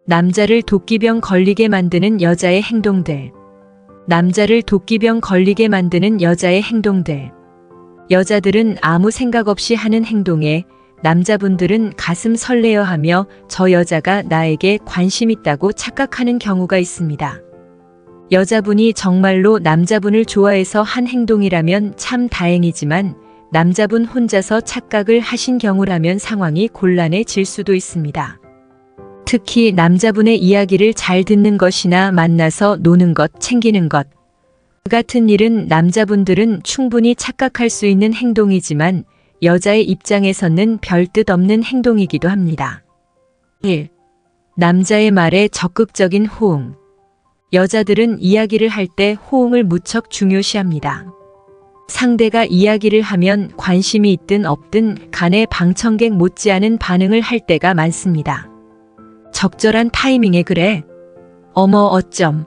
남자를 도끼병 걸리게 만드는 여자의 행동들. 남자를 도끼병 걸리게 만드는 여자의 행동들. 여자들은 아무 생각 없이 하는 행동에 남자분들은 가슴 설레어 하며 저 여자가 나에게 관심 있다고 착각하는 경우가 있습니다. 여자분이 정말로 남자분을 좋아해서 한 행동이라면 참 다행이지만 남자분 혼자서 착각을 하신 경우라면 상황이 곤란해질 수도 있습니다. 특히 남자분의 이야기를 잘 듣는 것이나 만나서 노는 것, 챙기는 것. 그 같은 일은 남자분들은 충분히 착각할 수 있는 행동이지만 여자의 입장에서는 별 뜻 없는 행동이기도 합니다. 1. 남자의 말에 적극적인 호응. 여자들은 이야기를 할 때 호응을 무척 중요시합니다. 상대가 이야기를 하면 관심이 있든 없든 간에 방청객 못지않은 반응을 할 때가 많습니다. 적절한 타이밍에 그래. 어머 어쩜.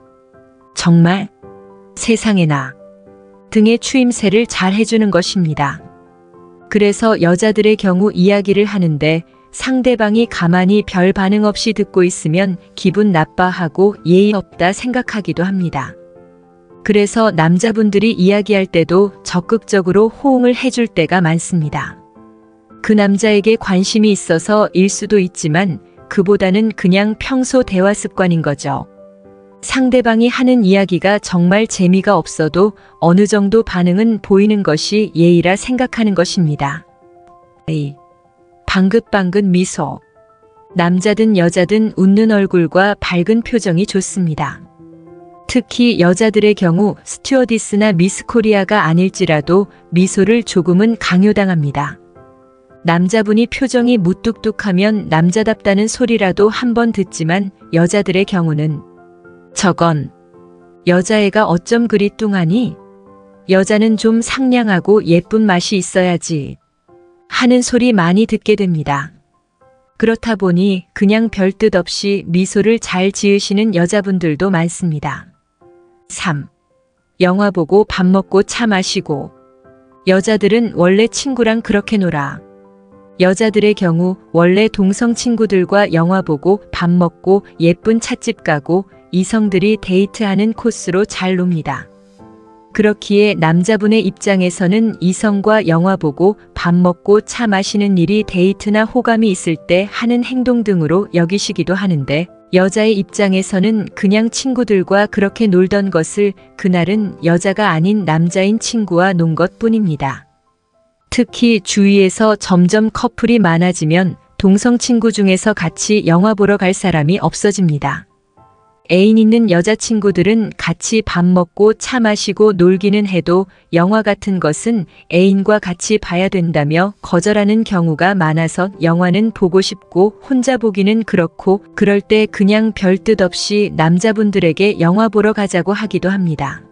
정말. 세상에나. 등의 추임새를 잘 해주는 것입니다. 그래서 여자들의 경우 이야기를 하는데 상대방이 가만히 별 반응 없이 듣고 있으면 기분 나빠하고 예의 없다 생각하기도 합니다. 그래서 남자분들이 이야기할 때도 적극적으로 호응을 해줄 때가 많습니다. 그 남자에게 관심이 있어서일 수도 있지만 그보다는 그냥 평소 대화 습관인 거죠. 상대방이 하는 이야기가 정말 재미가 없어도 어느 정도 반응은 보이는 것이 예의라 생각하는 것입니다. 방긋방긋 미소. 남자든 여자든 웃는 얼굴과 밝은 표정이 좋습니다. 특히 여자들의 경우 스튜어디스나 미스 코리아가 아닐지라도 미소를 조금은 강요당합니다. 남자분이 표정이 무뚝뚝하면 남자답다는 소리라도 한번 듣지만 여자들의 경우는 저건 여자애가 어쩜 그리 뚱하니? 여자는 좀 상냥하고 예쁜 맛이 있어야지 하는 소리 많이 듣게 됩니다. 그렇다 보니 그냥 별 뜻 없이 미소를 잘 지으시는 여자분들도 많습니다. 3. 영화 보고 밥 먹고 차 마시고. 여자들은 원래 친구랑 그렇게 놀아. 여자들의 경우 원래 동성 친구들과 영화 보고 밥 먹고 예쁜 찻집 가고 이성들이 데이트하는 코스로 잘 놉니다. 그렇기에 남자분의 입장에서는 이성과 영화 보고 밥 먹고 차 마시는 일이 데이트나 호감이 있을 때 하는 행동 등으로 여기시기도 하는데 여자의 입장에서는 그냥 친구들과 그렇게 놀던 것을 그날은 여자가 아닌 남자인 친구와 논 것뿐입니다. 특히 주위에서 점점 커플이 많아지면 동성 친구 중에서 같이 영화 보러 갈 사람이 없어집니다. 애인 있는 여자친구들은 같이 밥 먹고 차 마시고 놀기는 해도 영화 같은 것은 애인과 같이 봐야 된다며 거절하는 경우가 많아서 영화는 보고 싶고 혼자 보기는 그렇고 그럴 때 그냥 별 뜻 없이 남자분들에게 영화 보러 가자고 하기도 합니다.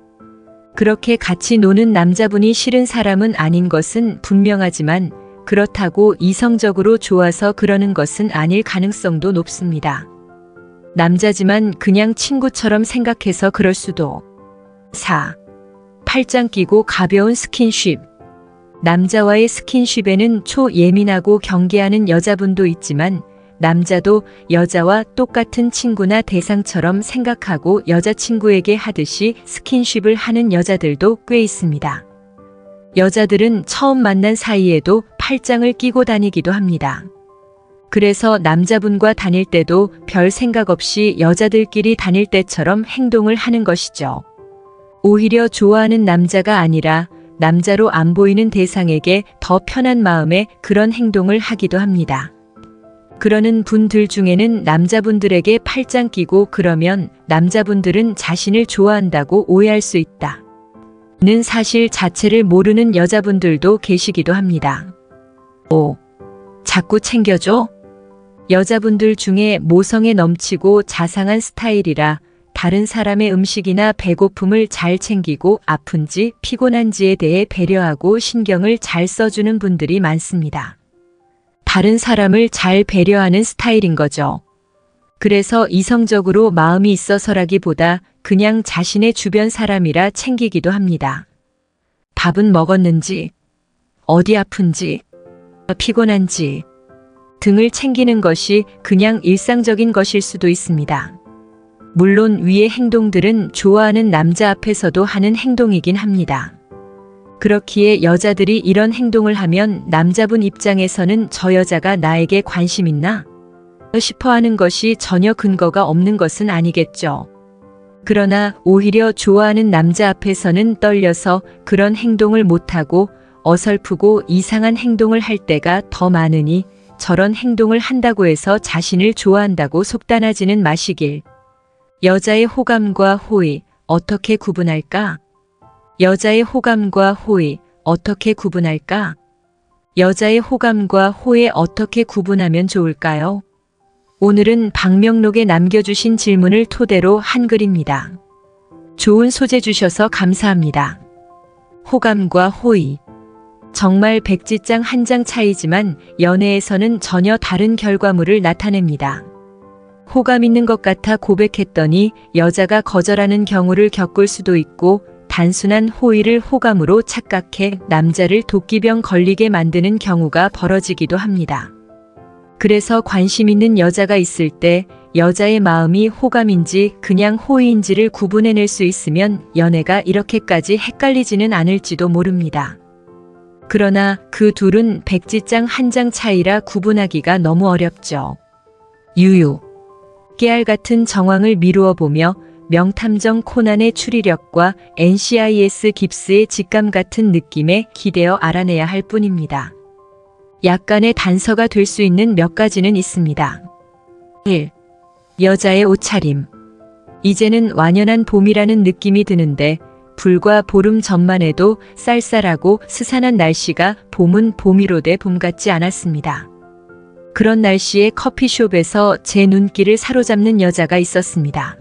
그렇게 같이 노는 남자분이 싫은 사람은 아닌 것은 분명하지만 그렇다고 이성적으로 좋아서 그러는 것은 아닐 가능성도 높습니다. 남자지만 그냥 친구처럼 생각해서 그럴 수도. 4. 팔짱 끼고 가벼운 스킨십. 남자와의 스킨십에는 초예민하고 경계하는 여자분도 있지만 남자도 여자와 똑같은 친구나 대상처럼 생각하고 여자친구에게 하듯이 스킨십을 하는 여자들도 꽤 있습니다. 여자들은 처음 만난 사이에도 팔짱을 끼고 다니기도 합니다. 그래서 남자분과 다닐 때도 별 생각 없이 여자들끼리 다닐 때처럼 행동을 하는 것이죠. 오히려 좋아하는 남자가 아니라 남자로 안 보이는 대상에게 더 편한 마음에 그런 행동을 하기도 합니다. 그러는 분들 중에는 남자분들에게 팔짱 끼고 그러면 남자분들은 자신을 좋아한다고 오해할 수 있다. 는 사실 자체를 모르는 여자분들도 계시기도 합니다. 5. 자꾸 챙겨줘? 여자분들 중에 모성에 넘치고 자상한 스타일이라 다른 사람의 음식이나 배고픔을 잘 챙기고 아픈지 피곤한지에 대해 배려하고 신경을 잘 써주는 분들이 많습니다. 다른 사람을 잘 배려하는 스타일인 거죠. 그래서 이성적으로 마음이 있어서라기보다 그냥 자신의 주변 사람이라 챙기기도 합니다. 밥은 먹었는지, 어디 아픈지, 피곤한지, 등을 챙기는 것이 그냥 일상적인 것일 수도 있습니다. 물론 위의 행동들은 좋아하는 남자 앞에서도 하는 행동이긴 합니다. 그렇기에 여자들이 이런 행동을 하면 남자분 입장에서는 저 여자가 나에게 관심 있나? 싶어 하는 것이 전혀 근거가 없는 것은 아니겠죠. 그러나 오히려 좋아하는 남자 앞에서는 떨려서 그런 행동을 못하고 어설프고 이상한 행동을 할 때가 더 많으니 저런 행동을 한다고 해서 자신을 좋아한다고 속단하지는 마시길. 여자의 호감과 호의 어떻게 구분할까? 여자의 호감과 호의 어떻게 구분할까? 여자의 호감과 호의 어떻게 구분하면 좋을까요? 오늘은 박명록에 남겨주신 질문을 토대로 한 글입니다. 좋은 소재 주셔서 감사합니다. 호감과 호의. 정말 백지장 한 장 차이지만 연애에서는 전혀 다른 결과물을 나타냅니다. 호감 있는 것 같아 고백했더니 여자가 거절하는 경우를 겪을 수도 있고 단순한 호의를 호감으로 착각해 남자를 도끼병 걸리게 만드는 경우가 벌어지기도 합니다. 그래서 관심 있는 여자가 있을 때 여자의 마음이 호감인지 그냥 호의인지를 구분해낼 수 있으면 연애가 이렇게까지 헷갈리지는 않을지도 모릅니다. 그러나 그 둘은 백지장 한 장 차이라 구분하기가 너무 어렵죠. 유유. 깨알 같은 정황을 미루어 보며 명탐정 코난의 추리력과 NCIS 깁스의 직감 같은 느낌에 기대어 알아내야 할 뿐입니다. 약간의 단서가 될 수 있는 몇 가지는 있습니다. 1. 여자의 옷차림. 이제는 완연한 봄이라는 느낌이 드는데 불과 보름 전만 해도 쌀쌀하고 스산한 날씨가 봄은 봄이로 돼 봄 같지 않았습니다. 그런 날씨에 커피숍에서 제 눈길을 사로잡는 여자가 있었습니다.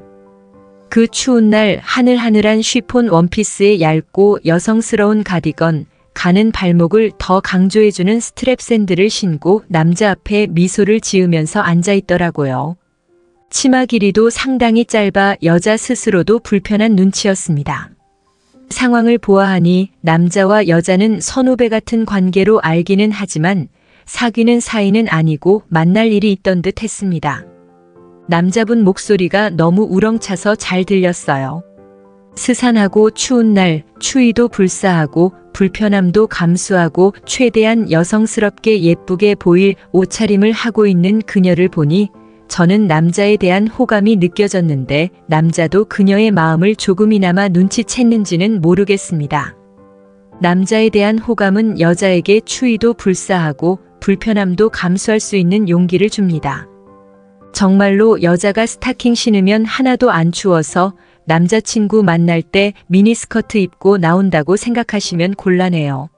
그 추운 날 하늘하늘한 쉬폰 원피스에 얇고 여성스러운 가디건, 가는 발목을 더 강조해주는 스트랩 샌들을 신고 남자 앞에 미소를 지으면서 앉아있더라고요. 치마 길이도 상당히 짧아 여자 스스로도 불편한 눈치였습니다. 상황을 보아하니 남자와 여자는 선후배 같은 관계로 알기는 하지만 사귀는 사이는 아니고 만날 일이 있던 듯 했습니다. 남자분 목소리가 너무 우렁차서 잘 들렸어요. 스산하고 추운 날 추위도 불사하고 불편함도 감수하고 최대한 여성스럽게 예쁘게 보일 옷차림을 하고 있는 그녀를 보니 저는 남자에 대한 호감이 느껴졌는데 남자도 그녀의 마음을 조금이나마 눈치챘는지는 모르겠습니다. 남자에 대한 호감은 여자에게 추위도 불사하고 불편함도 감수할 수 있는 용기를 줍니다. 정말로 여자가 스타킹 신으면 하나도 안 추워서 남자친구 만날 때 미니스커트 입고 나온다고 생각하시면 곤란해요.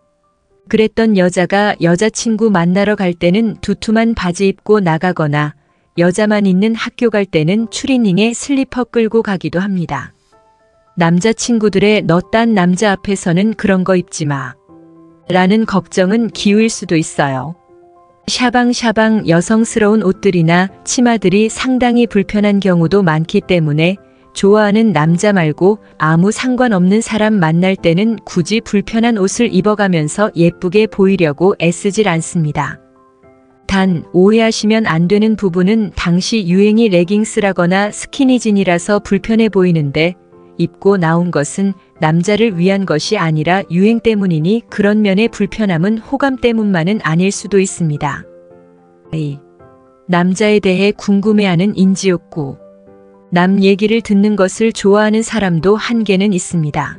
그랬던 여자가 여자친구 만나러 갈 때는 두툼한 바지 입고 나가거나 여자만 있는 학교 갈 때는 추리닝에 슬리퍼 끌고 가기도 합니다. 남자친구들의 너 딴 남자 앞에서는 그런 거 입지 마. 라는 걱정은 기우일 수도 있어요. 샤방샤방 여성스러운 옷들이나 치마들이 상당히 불편한 경우도 많기 때문에 좋아하는 남자 말고 아무 상관없는 사람 만날 때는 굳이 불편한 옷을 입어가면서 예쁘게 보이려고 애쓰질 않습니다. 단 오해하시면 안 되는 부분은 당시 유행이 레깅스라거나 스키니진이라서 불편해 보이는데 입고 나온 것은 남자를 위한 것이 아니라 유행 때문이니 그런 면의 불편함은 호감 때문만은 아닐 수도 있습니다. 남자에 대해 궁금해하는 인지욕구. 남 얘기를 듣는 것을 좋아하는 사람도 한계는 있습니다.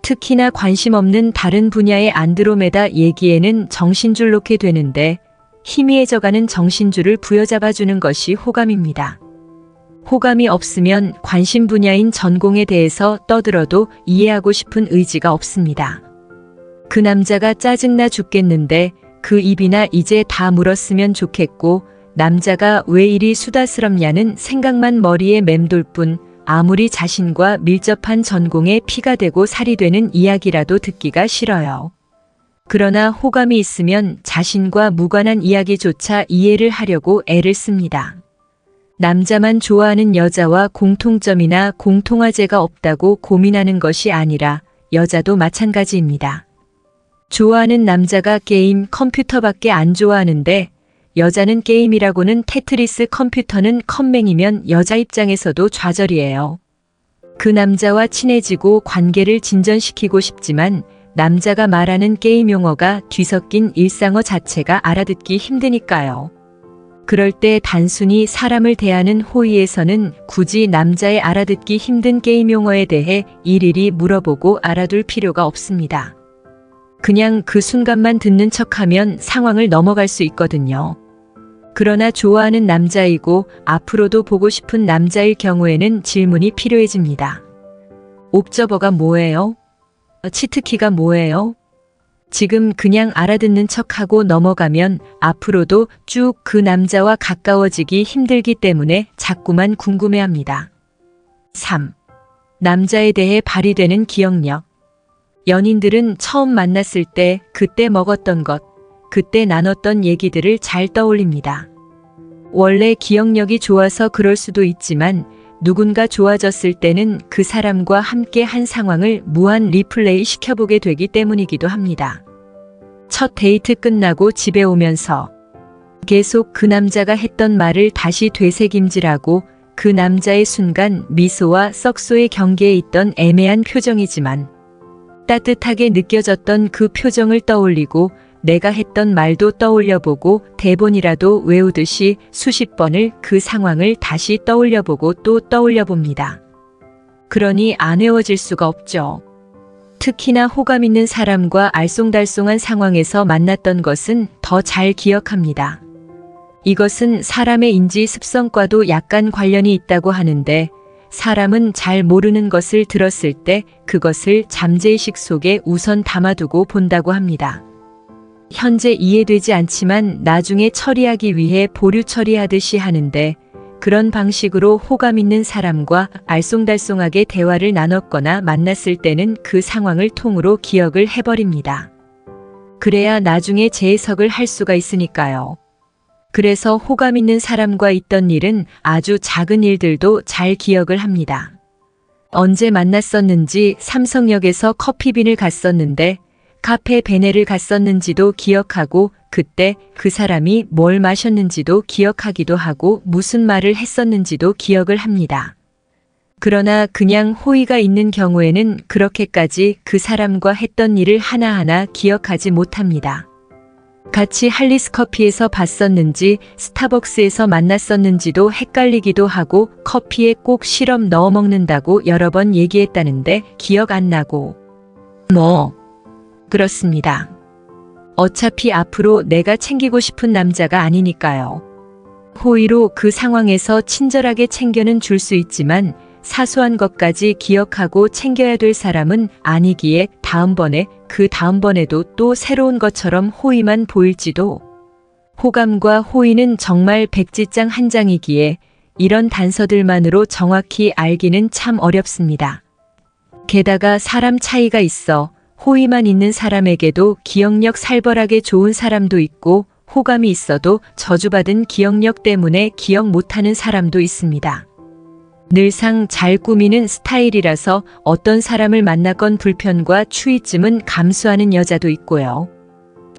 특히나 관심 없는 다른 분야의 안드로메다 얘기에는 정신줄 놓게 되는데 희미해져가는 정신줄을 부여잡아주는 것이 호감입니다. 호감이 없으면 관심 분야인 전공에 대해서 떠들어도 이해하고 싶은 의지가 없습니다. 그 남자가 짜증나 죽겠는데 그 입이나 이제 다 물었으면 좋겠고 남자가 왜 이리 수다스럽냐는 생각만 머리에 맴돌 뿐 아무리 자신과 밀접한 전공에 피가 되고 살이 되는 이야기라도 듣기가 싫어요. 그러나 호감이 있으면 자신과 무관한 이야기조차 이해를 하려고 애를 씁니다. 남자만 좋아하는 여자와 공통점이나 공통화제가 없다고 고민하는 것이 아니라 여자도 마찬가지입니다. 좋아하는 남자가 게임, 컴퓨터밖에 안 좋아하는데 여자는 게임이라고는 테트리스, 컴퓨터는 컴맹이면 여자 입장에서도 좌절이에요. 그 남자와 친해지고 관계를 진전시키고 싶지만 남자가 말하는 게임 용어가 뒤섞인 일상어 자체가 알아듣기 힘드니까요. 그럴 때 단순히 사람을 대하는 호의에서는 굳이 남자의 알아듣기 힘든 게임 용어에 대해 일일이 물어보고 알아둘 필요가 없습니다. 그냥 그 순간만 듣는 척하면 상황을 넘어갈 수 있거든요. 그러나 좋아하는 남자이고 앞으로도 보고 싶은 남자일 경우에는 질문이 필요해집니다. 옵저버가 뭐예요? 치트키가 뭐예요? 지금 그냥 알아듣는 척하고 넘어가면 앞으로도 쭉 그 남자와 가까워지기 힘들기 때문에 자꾸만 궁금해합니다. 3. 남자에 대해 발휘되는 기억력. 연인들은 처음 만났을 때 그때 먹었던 것, 그때 나눴던 얘기들을 잘 떠올립니다. 원래 기억력이 좋아서 그럴 수도 있지만 누군가 좋아졌을 때는 그 사람과 함께 한 상황을 무한 리플레이 시켜보게 되기 때문이기도 합니다. 첫 데이트 끝나고 집에 오면서 계속 그 남자가 했던 말을 다시 되새김질하고 그 남자의 순간 미소와 썩소의 경계에 있던 애매한 표정이지만 따뜻하게 느껴졌던 그 표정을 떠올리고 내가 했던 말도 떠올려보고 대본이라도 외우듯이 수십 번을 그 상황을 다시 떠올려보고 또 떠올려봅니다. 그러니 안 외워질 수가 없죠. 특히나 호감 있는 사람과 알쏭달쏭한 상황에서 만났던 것은 더 잘 기억합니다. 이것은 사람의 인지 습성과도 약간 관련이 있다고 하는데 사람은 잘 모르는 것을 들었을 때 그것을 잠재의식 속에 우선 담아두고 본다고 합니다. 현재 이해되지 않지만 나중에 처리하기 위해 보류 처리하듯이 하는데 그런 방식으로 호감 있는 사람과 알쏭달쏭하게 대화를 나눴거나 만났을 때는 그 상황을 통으로 기억을 해버립니다. 그래야 나중에 재해석을 할 수가 있으니까요. 그래서 호감 있는 사람과 있던 일은 아주 작은 일들도 잘 기억을 합니다. 언제 만났었는지 삼성역에서 커피빈을 갔었는데 카페 베네를 갔었는지도 기억하고 그때 그 사람이 뭘 마셨는지도 기억하기도 하고 무슨 말을 했었는지도 기억을 합니다. 그러나 그냥 호의가 있는 경우에는 그렇게까지 그 사람과 했던 일을 하나하나 기억하지 못합니다. 같이 할리스 커피에서 봤었는지 스타벅스에서 만났었는지도 헷갈리기도 하고 커피에 꼭 시럽 넣어 먹는다고 여러 번 얘기했다는데 기억 안 나고 그렇습니다. 어차피 앞으로 내가 챙기고 싶은 남자가 아니니까요. 호의로 그 상황에서 친절하게 챙겨는 줄 수 있지만 사소한 것까지 기억하고 챙겨야 될 사람은 아니기에 다음번에 그 다음번에도 또 새로운 것처럼 호의만 보일지도. 호감과 호의는 정말 백지장 한 장이기에 이런 단서들만으로 정확히 알기는 참 어렵습니다. 게다가 사람 차이가 있어 호의만 있는 사람에게도 기억력 살벌하게 좋은 사람도 있고 호감이 있어도 저주받은 기억력 때문에 기억 못하는 사람도 있습니다. 늘상 잘 꾸미는 스타일이라서 어떤 사람을 만나건 불편과 추위쯤은 감수하는 여자도 있고요.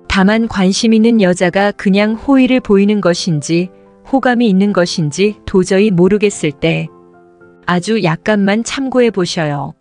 다만 관심 있는 여자가 그냥 호의를 보이는 것인지 호감이 있는 것인지 도저히 모르겠을 때 아주 약간만 참고해 보셔요.